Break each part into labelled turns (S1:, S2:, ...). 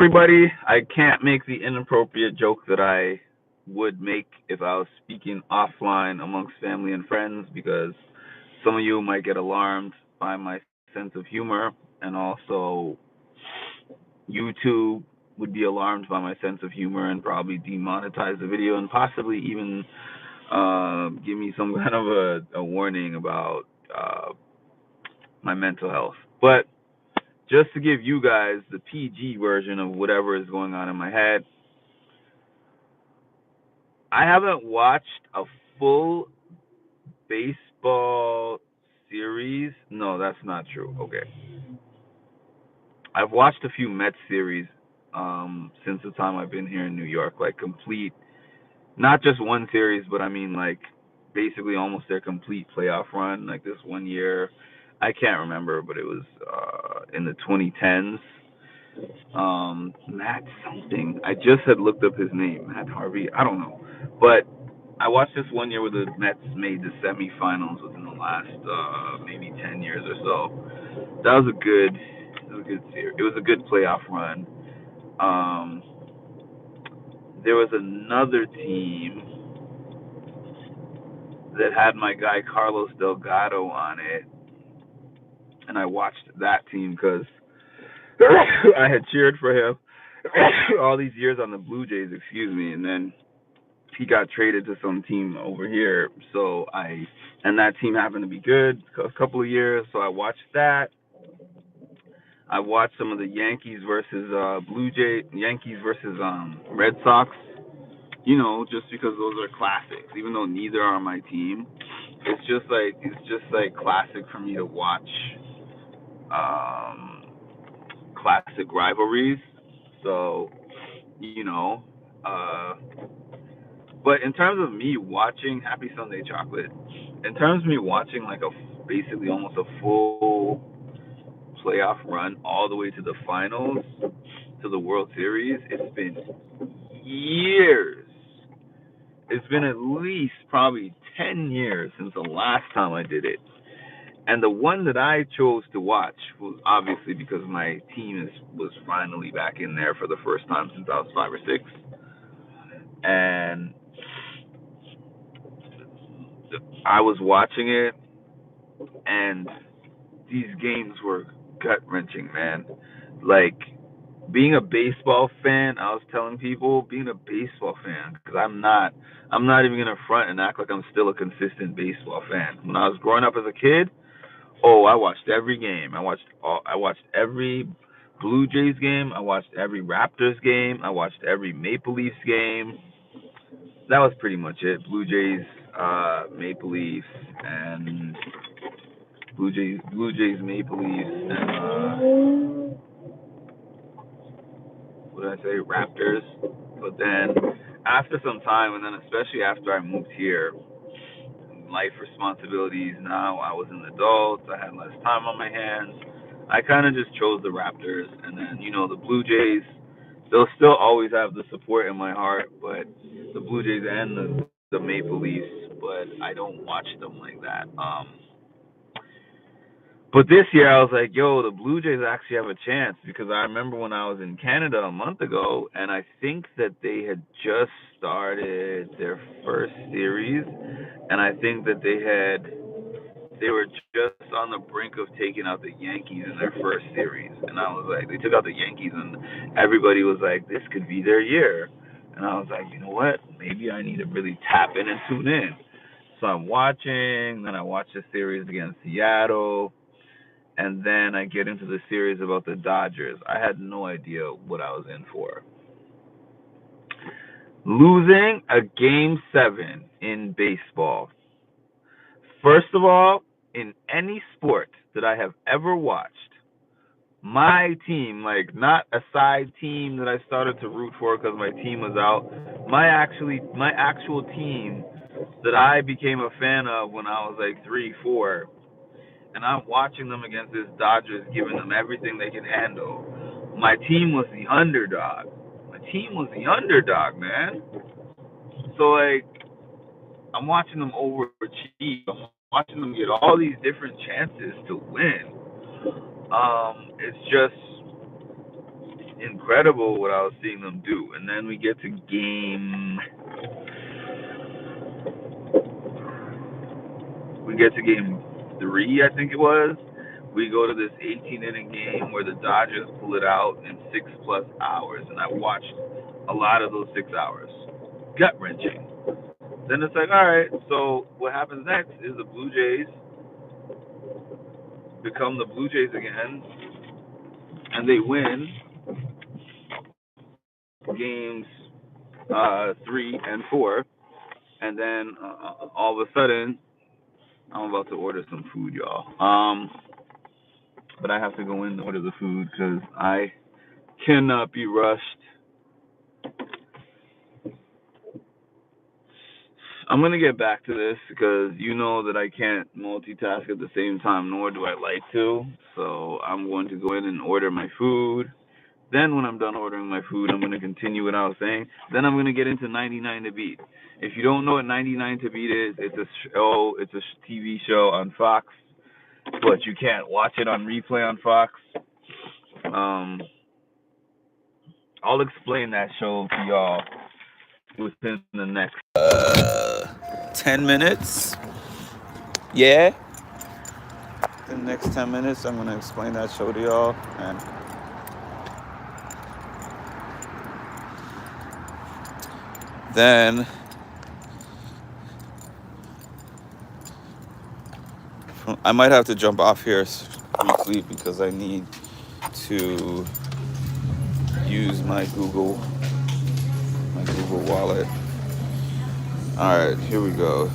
S1: Everybody, I can't make the inappropriate joke that I would make if I was speaking offline amongst family and friends because some of you might get alarmed by my sense of humor, and also YouTube would be alarmed by my sense of humor and probably demonetize the video and possibly even give me some kind of a warning about my mental health. But just to give you guys the PG version of whatever is going on in my head, I haven't watched a full baseball series. No, that's not true. Okay. I've watched a few Mets series since the time I've been here in New York, like complete, not just one series, but I mean like basically almost their complete playoff run. Like this one year, I can't remember, but it was in the 2010s. Matt something. I just had looked up his name, Matt Harvey. I don't know, but I watched this one year where the Mets made the semifinals within the last maybe 10 years or so. That was a good, it was a good series. It was a good playoff run. Um, there was another team that had my guy Carlos Delgado on it, and I watched that team because I had cheered for him all these years on the Blue Jays, excuse me, and then he got traded to some team over here. And that team happened to be good a couple of years, so I watched that. I watched some of the Yankees versus Yankees versus Red Sox. You know, just because those are classics, even though neither are my team. It's just like classic for me to watch um, classic rivalries. So, you know, uh, but in terms of me watching Happy Sunday Chocolate, in terms of me watching like a basically almost a full playoff run all the way to the finals, to the World Series, it's been years. It's been at least probably 10 years since the last time I did it. And the one that I chose to watch was obviously because my team was finally back in there for the first time since I was 5 or 6. And I was watching it, and these games were gut wrenching, man. Like being a baseball fan, I was telling people being a baseball fan because I'm not even gonna front and act like I'm still a consistent baseball fan. When I was growing up as a kid, oh, I watched every game. I watched every Blue Jays game. I watched every Raptors game. I watched every Maple Leafs game. That was pretty much it. Blue Jays, Maple Leafs, and Blue Jays, Maple Leafs, and what did I say, Raptors. But then after some time, and then especially after I moved here, life responsibilities. Now I was an adult. I had less time on my hands. I kind of just chose the Raptors, and then the Blue Jays. They'll still always have the support in my heart, but the Blue Jays and the Maple Leafs, but I don't watch them like that. But this year I was like, yo, the Blue Jays actually have a chance because I remember when I was in Canada a month ago, and I think that they had just started their first series, and I think that they were just on the brink of taking out the Yankees in their first series, and I was like, they took out the Yankees, and everybody was like, this could be their year, and I was like, you know what? Maybe I need to really tap in and tune in. So I'm watching, then I watch the series against Seattle, and then I get into the series about the Dodgers. I had no idea what I was in for. Losing a game 7 in baseball. First of all, in any sport that I have ever watched, my team, like not a side team that I started to root for because my team was out, my actual team that I became a fan of when I was like 3, 4, and I'm watching them against this Dodgers, giving them everything they can handle. My team was the underdog. My team was the underdog, man. So like, I'm watching them overachieve. I'm watching them get all these different chances to win. It's just incredible what I was seeing them do. And then we get to game 3, I think it was. We go to this 18-inning game where the Dodgers pull it out in 6+ hours, and I watched a lot of those 6 hours. Gut wrenching. Then it's like, all right, so what happens next is the Blue Jays become the Blue Jays again, and they win games 3 and 4, and then all of a sudden, I'm about to order some food, y'all. But I have to go in and order the food because I cannot be rushed. I'm gonna get back to this because you know that I can't multitask at the same time, nor do I like to. So I'm going to go in and order my food. Then when I'm done ordering my food, I'm going to continue what I was saying. Then I'm going to get into 99 to Beat. If you don't know what 99 to Beat is, it's a show, it's a TV show on Fox, but you can't watch it on replay on Fox. I'll explain that show to y'all within the next 10 minutes. Yeah. The next 10 minutes, I'm going to explain that show to y'all. And then I might have to jump off here briefly because I need to use my Google Wallet. All right, here we go.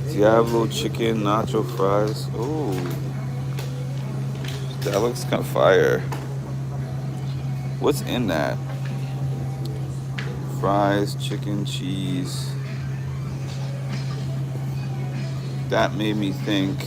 S1: Diablo chicken nacho fries. Oh, that looks kind of fire. What's in that? Fries, chicken, cheese. That made me think.